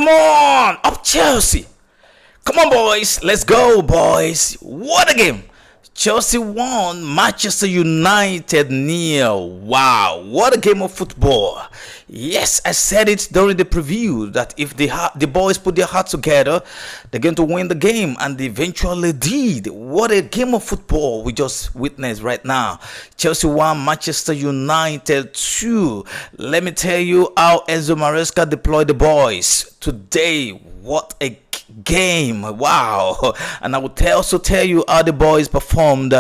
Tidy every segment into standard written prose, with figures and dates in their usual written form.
Come on, up Chelsea. Come on, boys. Let's go, boys. What a game. Chelsea won, Manchester United nil. Wow, what a game of football. Yes, I said it during the preview that if the boys put their hearts together, they're going to win the game, and they eventually did. What a game of football we just witnessed right now. Chelsea won, Manchester United 2. Let me tell you how Enzo Maresca deployed the boys today. What a game. Wow. And I will also tell you how the boys performed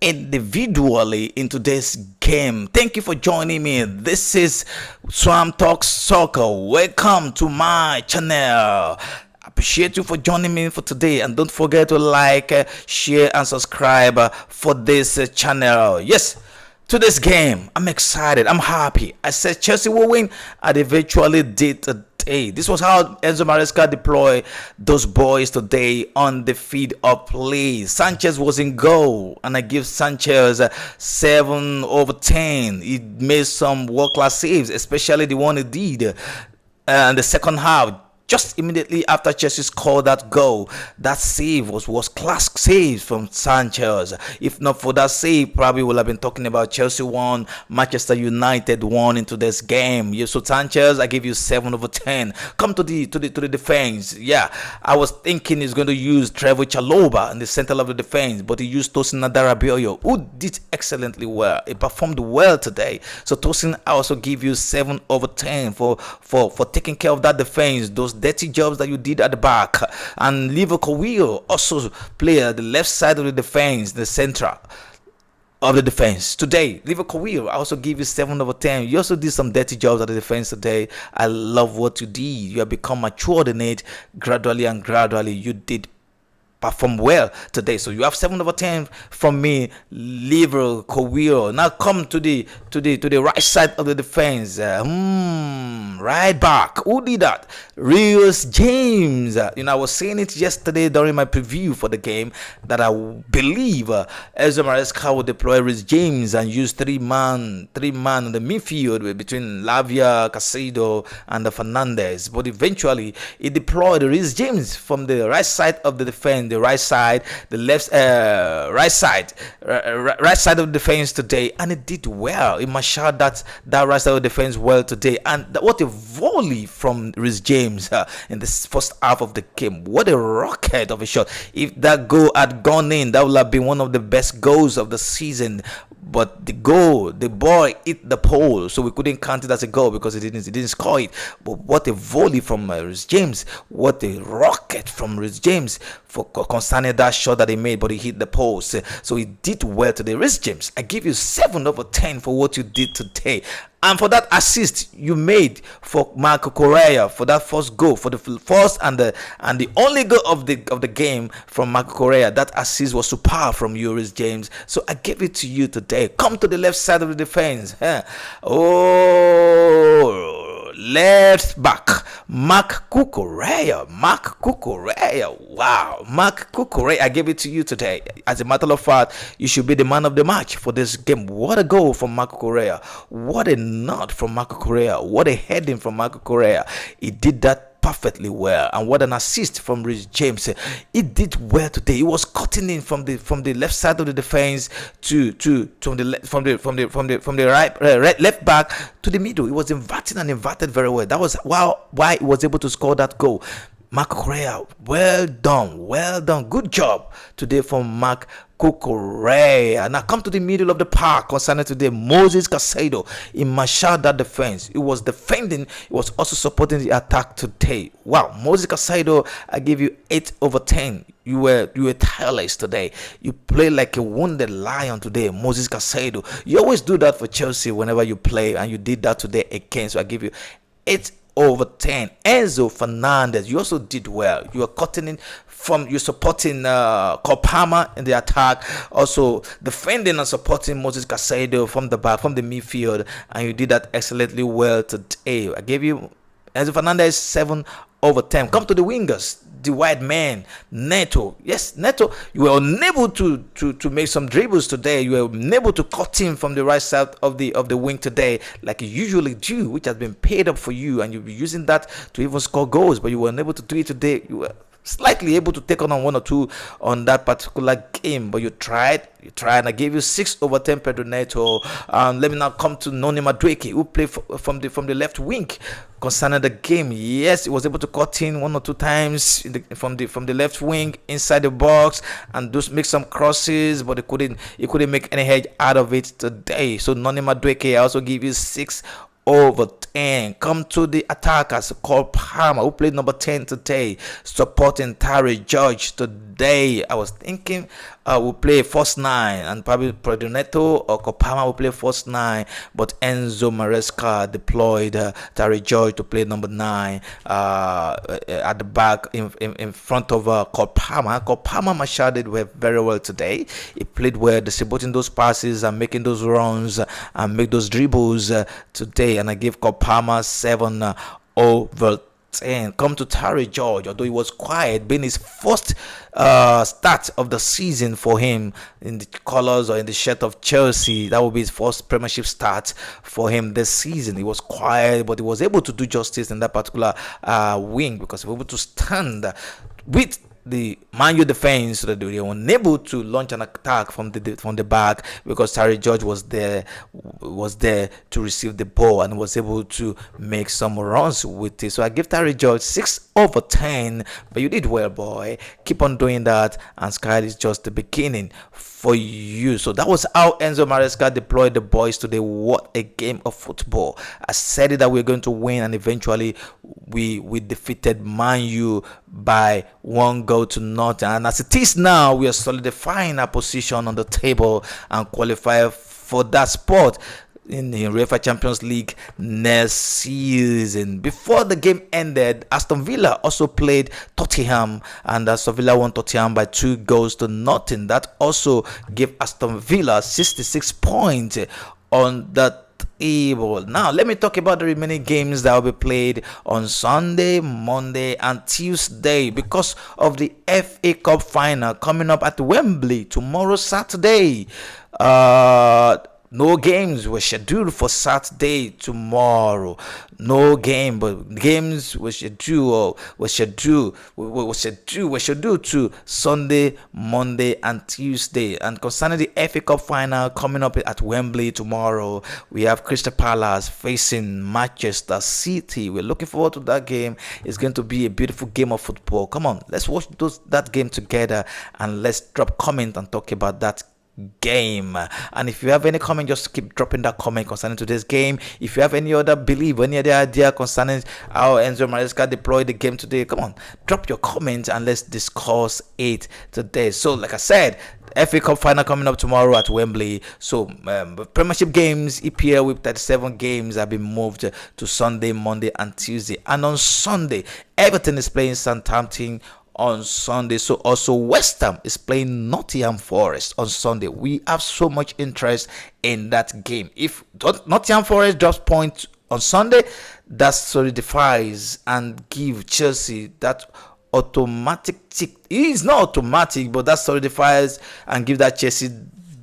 individually in today's game. Thank you for joining me. This is Swoam Talks Soccer. Welcome to my channel. Appreciate you for joining me for today, and don't forget to like, share and subscribe for this channel. Yes, to this game, I'm excited, I'm happy. I said Chelsea will win, and eventually did today. This was how Enzo Maresca deployed those boys today on the field of play. Sanchez was in goal, and I give Sanchez 7 over 10. He made some world-class saves, especially the one he did in the second half. Just immediately after Chelsea scored that goal, that save was class save from Sanchez. If not for that save, probably would have been talking about Chelsea won, Manchester United won into this game. Yeah, so Sanchez, I give you 7 over 10. Come to the defense. Yeah, I was thinking he's going to use Trevor Chalobah in the center of the defense, but he used Tosin Adarabioyo, who did excellently well. He performed well today. So Tosin, I also give you 7 over 10 for taking care of that defense. Those dirty jobs that you did at the back. And Liverpool will also play at the left side of the defense, the center of the defense today. Liverpool will also give you 7 over 10. You also did some dirty jobs at the defense today. I love what you did. You have become matured in it gradually, and gradually you did perform well today. So you have 7 over 10 from me, Liverpool. Now come to the right side of the defense. Right back. Who did that? Reece James. I was saying it yesterday during my preview for the game that I believe Enzo Maresca will deploy Reece James and use three man in the midfield between Lavia, Caicedo, and Fernandez. But eventually he deployed Reece James from the right side of the defense, the right side, the left, right side of the defense today, and it did well. It marshaled that right side of the defense well today, and what a volley from Reece James in the first half of the game. What a rocket of a shot! If that goal had gone in, that would have been one of the best goals of the season. But the boy hit the pole, so we couldn't count it as a goal because he didn't score it. But what a volley from Reece James! What a rocket from Reece James for concerning that shot that he made, but he hit the post. So he did well today. Reece James, I give you 7 over 10 for what you did today. And for that assist you made for Marco Correa for that first goal, for the first and the only goal of the game from Marco Correa, that assist was superb from you, Reece James. So I give it to you today. Come to the left side of the defense. Oh, left back, Marc Cucurella. Wow, Marc Cucurella, I gave it to you today. As a matter of fact, you should be the man of the match for this game. What a goal from Marc Cucurella. What a nut from Marc Cucurella. What a heading from Marc Cucurella. He did that perfectly well. And what an assist from Reece James. He did well today. He was cutting in from the left side of the defense from the right left back to the middle. He was inverted very well. That was why he was able to score that goal. Marc Cucurella, well done, good job today from Marc Cucurella. Now come to the middle of the park concerning today. Moses Caicedo, he marshaled that defense. He was defending, he was also supporting the attack today. Wow, Moses Caicedo, I give you 8 over 10. You were tireless today. You played like a wounded lion today, Moses Caicedo. You always do that for Chelsea whenever you play, and you did that today again. So I give you 8 over 10. Enzo Fernandez, you also did well. You are cutting in from, you're supporting Kopama in the attack, also defending and supporting Moses Caicedo from the back, from the midfield, and you did that excellently well today. I gave you Enzo Fernandez 7 over 10. Come to the wingers. the white man, Neto. Yes, Neto, you were unable to make some dribbles today. You were unable to cut in from the right side of the wing today, like you usually do, which has been paid up for you, and you'll be using that to even score goals. But you were unable to do it today. You were slightly able to take on one or two on that particular game, but you tried, and I gave you 6/10 Pedro Neto. Let me now come to Noni Madueke, who played from the left wing concerning the game. Yes, he was able to cut in one or two times from the left wing inside the box and just make some crosses, but he couldn't make any head out of it today. So Noni Madueke, I also give you 6/10. Come to the attackers, Cole Palmer, who played number 10 today, supporting Tari George today. I was thinking we'll play first 9, and probably Neto or Cole Palmer will play first 9, but Enzo Maresca deployed Tari George to play number 9 at the back in front of Cole Palmer. Cole Palmer Machado did very well today. He played well, distributing those passes and making those runs and make those dribbles today. And I give Cole Palmer 7/10. Come to Tari George, although he was quiet, being his first start of the season for him in the colors or in the shirt of Chelsea. That will be his first Premiership start for him this season. He was quiet, but he was able to do justice in that particular wing, because he was able to stand with the Man U defense, so that they were unable to launch an attack from the back, because Tari George was there to receive the ball and was able to make some runs with it. So I give Tari George 6/10. But you did well, boy. Keep on doing that, and Sky is just the beginning for you. So that was how Enzo Maresca deployed the boys today. What a game of football! I said it that we are going to win, and eventually we defeated Man U by 1-0. And as it is now, we are solidifying our position on the table and qualify for that spot in the UEFA Champions League next season. Before the game ended, Aston Villa also played Tottenham, and Aston Villa won Tottenham by 2-0. That also gave Aston Villa 66 points on the table. Now let me talk about the remaining games that will be played on Sunday, Monday, and Tuesday, because of the FA Cup final coming up at Wembley tomorrow, Saturday. No games were scheduled for Saturday tomorrow. No game, but games were scheduled to Sunday, Monday, and Tuesday. And concerning the FA Cup final coming up at Wembley tomorrow, we have Crystal Palace facing Manchester City. We're looking forward to that game. It's going to be a beautiful game of football. Come on, let's watch that game together, and let's drop comment and talk about that game. And if you have any comment, just keep dropping that comment concerning today's game. If you have any other belief, any other idea concerning how Enzo Maresca deployed the game today, come on, drop your comment and let's discuss it today. So like I said, FA Cup final coming up tomorrow at Wembley. So Premiership games, EPL with 37 games have been moved to Sunday, Monday, and Tuesday. And on Sunday, Everton is playing Southampton on Sunday. So also West Ham is playing Nottingham Forest on Sunday. We have so much interest in that game. If Nottingham Forest drops points on Sunday, that solidifies and give Chelsea that automatic tick. It is not automatic, but that solidifies and give that Chelsea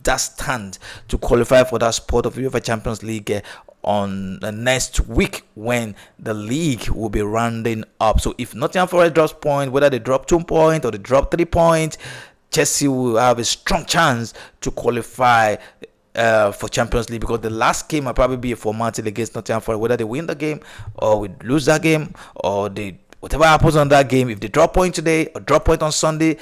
that stand to qualify for that spot of UEFA Champions League on the next week, when the league will be rounding up. So if Nottingham Forest drops point, whether they drop 2 points or they drop 3 points, Chelsea will have a strong chance to qualify for Champions League, because the last game will probably be a formality against Nottingham Forest, whether they win the game or we lose that game, or whatever happens on that game. If they drop point today or drop point on Sunday,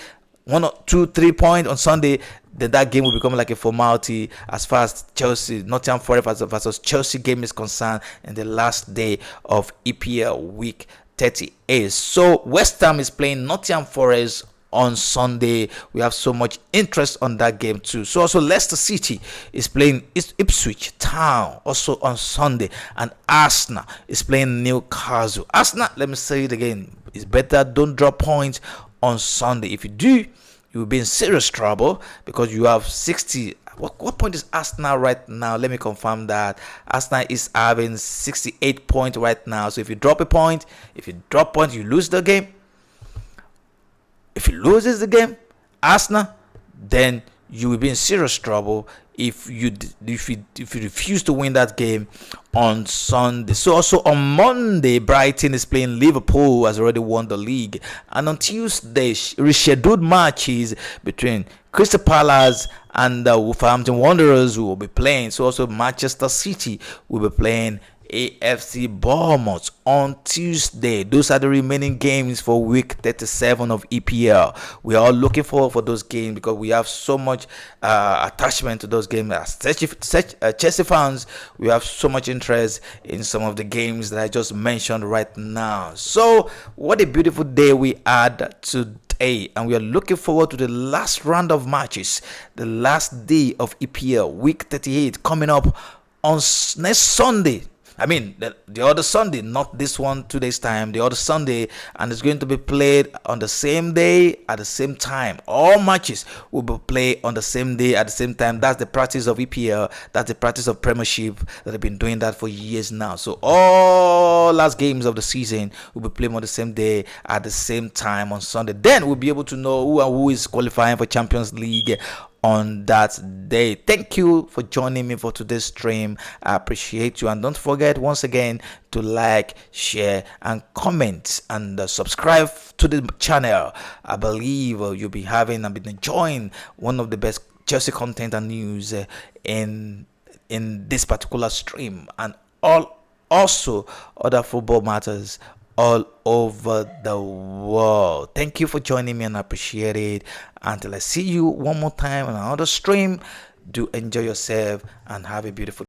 1 or 2, 3 points on Sunday, then that game will become like a formality as far as Nottingham Forest versus Chelsea game is concerned in the last day of EPL week 38. So West Ham is playing Nottingham Forest on Sunday. We have so much interest on that game too. So also Leicester City is playing Ipswich Town also on Sunday, and Arsenal is playing Newcastle. Arsenal, let me say it again, it's better don't drop points on Sunday. If you do, you will be in serious trouble, because you have 60. What point is Arsenal right now? Let me confirm that. Arsenal is having 68 points right now. So if you drop a point, you lose the game. he loses the game, Arsenal, then you will be in serious trouble if you refuse to win that game on Sunday. So also on Monday, Brighton is playing Liverpool, who has already won the league, and on Tuesday, rescheduled matches between Crystal Palace and the Wolverhampton Wanderers who will be playing. So also Manchester City will be playing AFC Bournemouth on Tuesday. Those are the remaining games for week 37 of EPL. We are all looking forward for those games because we have so much attachment to those games. As Chelsea fans, we have so much interest in some of the games that I just mentioned right now. So what a beautiful day we had today, and we are looking forward to the last round of matches, the last day of EPL, week 38, coming up on next Sunday. I mean, the other Sunday, not this one, 2 days' time, the other Sunday, and it's going to be played on the same day at the same time. All matches will be played on the same day at the same time. That's the practice of EPL. That's the practice of Premiership that have been doing that for years now. So all last games of the season will be played on the same day at the same time on Sunday. Then we'll be able to know who is qualifying for Champions League on that day. Thank you for joining me for today's stream. I appreciate you, and don't forget once again to like, share, and comment, and subscribe to the channel. I believe you'll be having and been enjoying one of the best Chelsea content and news in this particular stream, and also other football matters all over the world. Thank you for joining me, and I appreciate it. Until I see you one more time on another stream, do enjoy yourself and have a beautiful